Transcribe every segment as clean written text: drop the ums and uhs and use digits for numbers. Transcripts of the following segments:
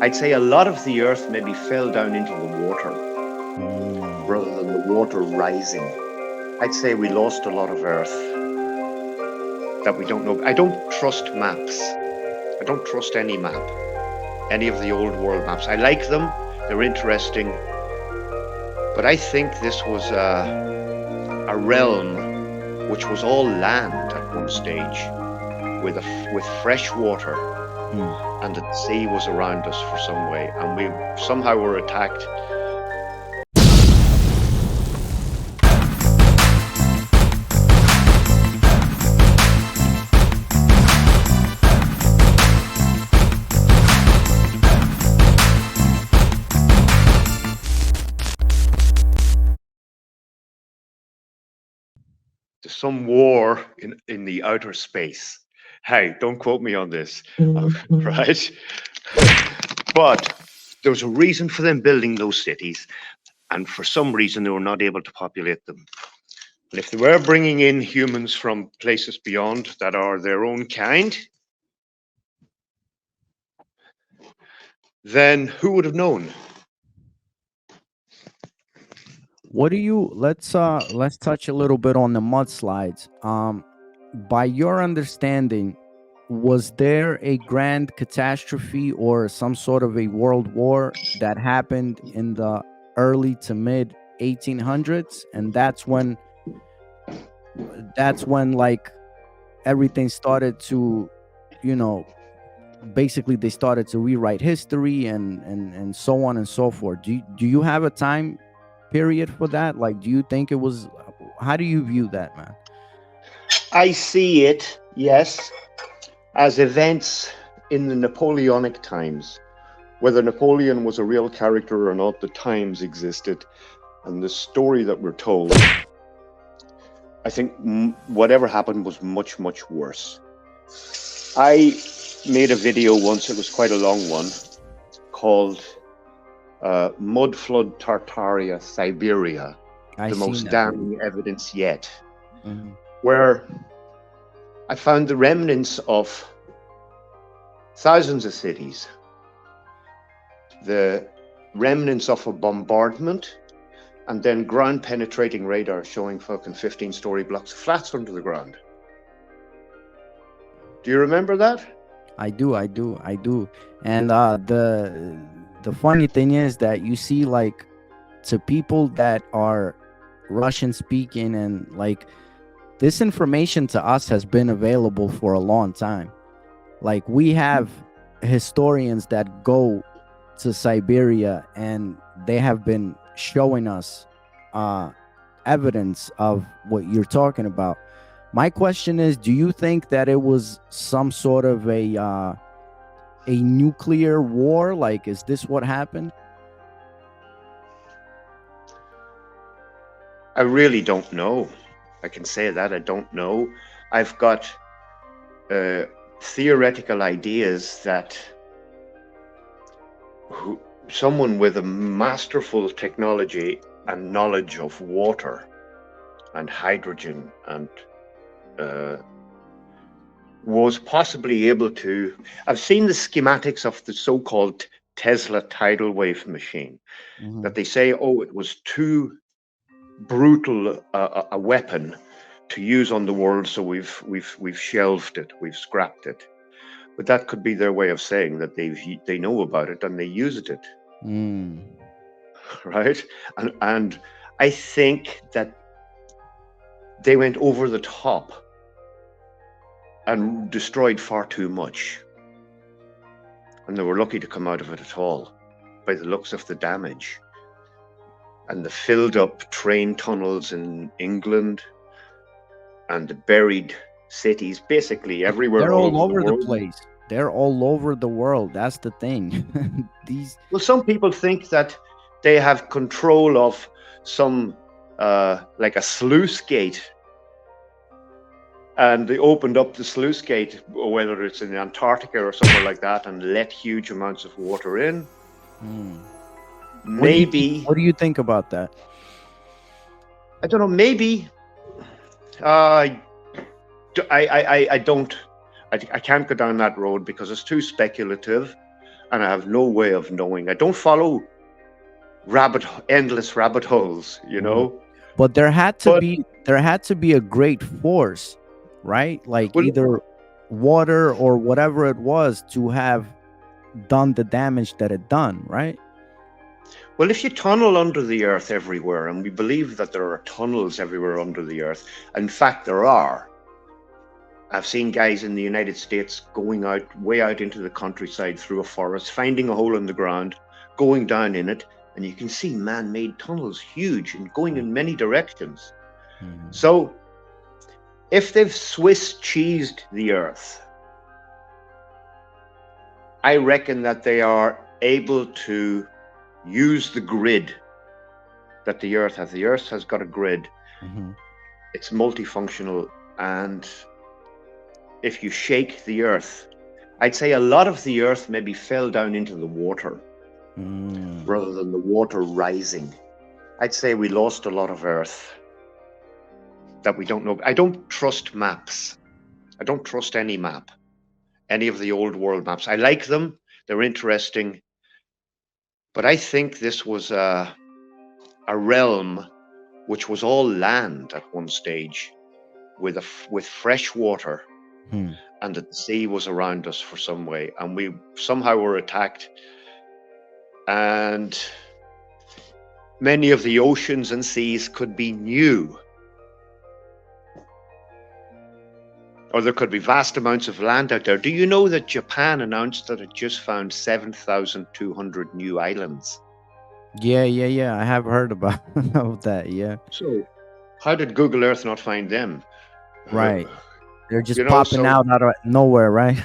I'd say a lot of the earth maybe fell down into the water rather than the water rising. I'd say we lost a lot of earth that we don't know. I don't trust maps. I don't trust any map, any of the old world maps. I like them, they're interesting, but I think this was a realm which was all land at one stage with fresh water, and the sea was around us for some way, and we somehow were attacked. Some war in the outer space. Hey, don't quote me on this, right? But there was a reason for them building those cities, and for some reason they were not able to populate them. And if they were bringing in humans from places beyond that are their own kind, then who would have known? What do you let's touch a little bit on the mudslides. By your understanding, was there a grand catastrophe or some sort of a world war that happened in the early to mid 1800s, and that's when like everything started to, you know, basically they started to rewrite history and so on and so forth. Do you have a time period for that? Like, do you think it was, how do you view that, man? I see it, yes, as events in the Napoleonic times. Whether Napoleon was a real character or not, the times existed, and the story that we're told, I think whatever happened was much, much worse. I made a video once, it was quite a long one, called Mud Flood Tartaria, Siberia, the most damning evidence yet, where I found the remnants of thousands of cities, the remnants of a bombardment, and then ground penetrating radar showing fucking 15-story blocks of flats under the ground. Do you remember that? I do. And the funny thing is that you see, like, to people that are Russian speaking, and like, this information to us has been available for a long time. Like, we have historians that go to Siberia and they have been showing us evidence of what you're talking about. My question is, do you think that it was some sort of a nuclear war? Like, is this what happened? I really don't know. I can say that I don't know. I've got theoretical ideas that someone with a masterful technology and knowledge of water and hydrogen and was possibly able to. I've seen the schematics of the so-called Tesla tidal wave machine, that they say, oh, it was too brutal a weapon to use on the world, so we've shelved it, we've scrapped it. But that could be their way of saying that they know about it and they used it, right? And I think that they went over the top and destroyed far too much, and they were lucky to come out of it at all, by the looks of the damage and the filled up train tunnels in England and the buried cities basically everywhere. They're all over the place. They're all over the world. That's the thing. Well, some people think that they have control of some like a sluice gate, and they opened up the sluice gate, whether it's in Antarctica or somewhere like that, and let huge amounts of water in. Maybe. What do you think about that? I don't know. Maybe. I don't. I can't go down that road because it's too speculative, and I have no way of knowing. I don't follow endless rabbit holes, Mhm. But But there had to be a great force, right? Like well, either water or whatever it was to have done the damage that it done, right? well, if you tunnel under the earth everywhere, and we believe that there are tunnels everywhere under the earth, in fact, there are. I've seen guys in the United States going out, way out into the countryside through a forest, finding a hole in the ground, going down in it, and you can see man made tunnels, huge and going in many directions. Mhm. So, if they've Swiss cheesed the earth, I reckon that they are able to use the grid that the earth has. The earth has got a grid, Mhm. it's multifunctional, and if you shake the earth, I'd say a lot of the earth maybe fell down into the water Mm. rather than the water rising. I'd say we lost a lot of earth that we don't know. I don't trust maps. I don't trust any map, any of the old world maps. I like them, they're interesting, but I think this was a realm which was all land at one stage with fresh water, Hmm. and that the sea was around us for some way, and we somehow were attacked, and many of the oceans and seas could be new, or there could be vast amounts of land out there. Do you know that Japan announced that it just found 7,200 new islands? Yeah, yeah, yeah. I have heard about of that. Yeah, So, how did Google Earth not find them? right. They're just popping So out of nowhere, right?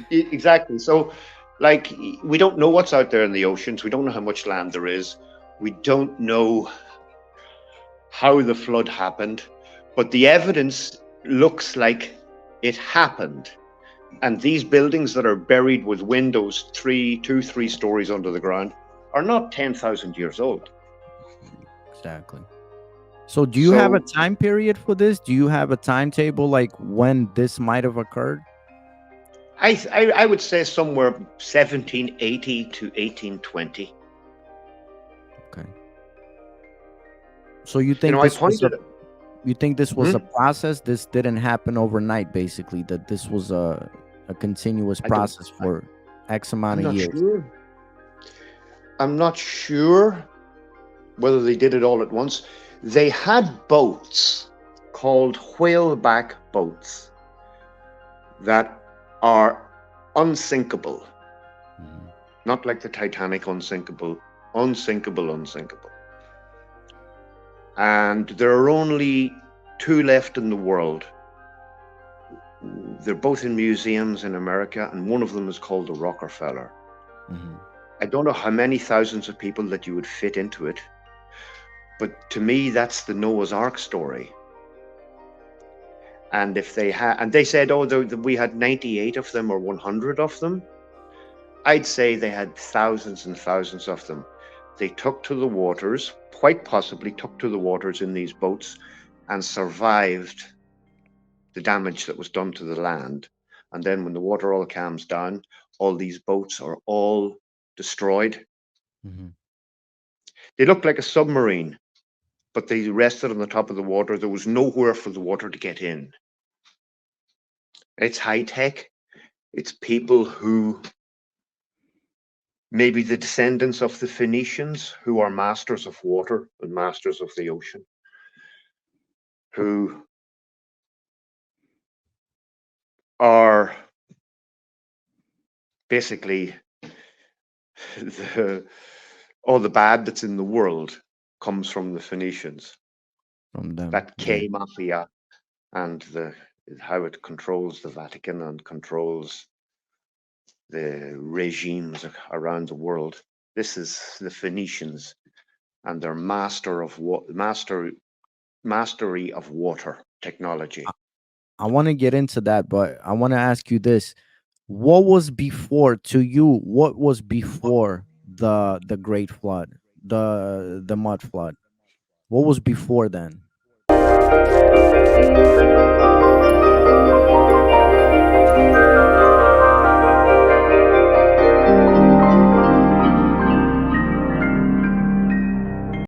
exactly. So, like, we don't know what's out there in the oceans. We don't know how much land there is. We don't know how the flood happened, but the evidence looks like it happened. And these buildings that are buried with windows 3 stories under the ground are not 10,000 years old. Exactly. So, do you have a So time period for this? Do you have a timetable like when this might have occurred? I would say somewhere 1780 to 1820. Okay. So you You think know, I this was a pointed. Hmm? process? This didn't happen overnight, basically. That this was a continuous I don't. process for X amount I'm of not years. sure. I'm not sure whether they did it all at once. They had boats called whaleback boats that are unsinkable, Mhm. not like the Titanic unsinkable, unsinkable, unsinkable. And there are only two left in the world. They're both in museums in America, and one of them is called the Rockefeller. Mhm. I don't know how many thousands of people that you would fit into it, but to me, that's the Noah's Ark story. And if they had, and they said, oh, we had 98 of them or 100 of them. I'd say they had thousands and thousands of them. They took to the waters, quite possibly took to the waters in these boats, and survived the damage that was done to the land. And then when the water all calms down, all these boats are all destroyed. Mhm. They looked like a submarine, but they rested on the top of the water. There was nowhere for the water to get in. It's high tech. It's people who, maybe the descendants of the Phoenicians, who are masters of water and masters of the ocean, who are basically the, all the bad that's in the world comes from the Phoenicians. From them, That yeah. K mafia and how it controls the Vatican and controls the regimes around the world. This is the Phoenicians and their mastery of water technology. I want to get into that, but I want to ask you this: what was before to you? What was before the Great Flood, the mud flood? What was before then?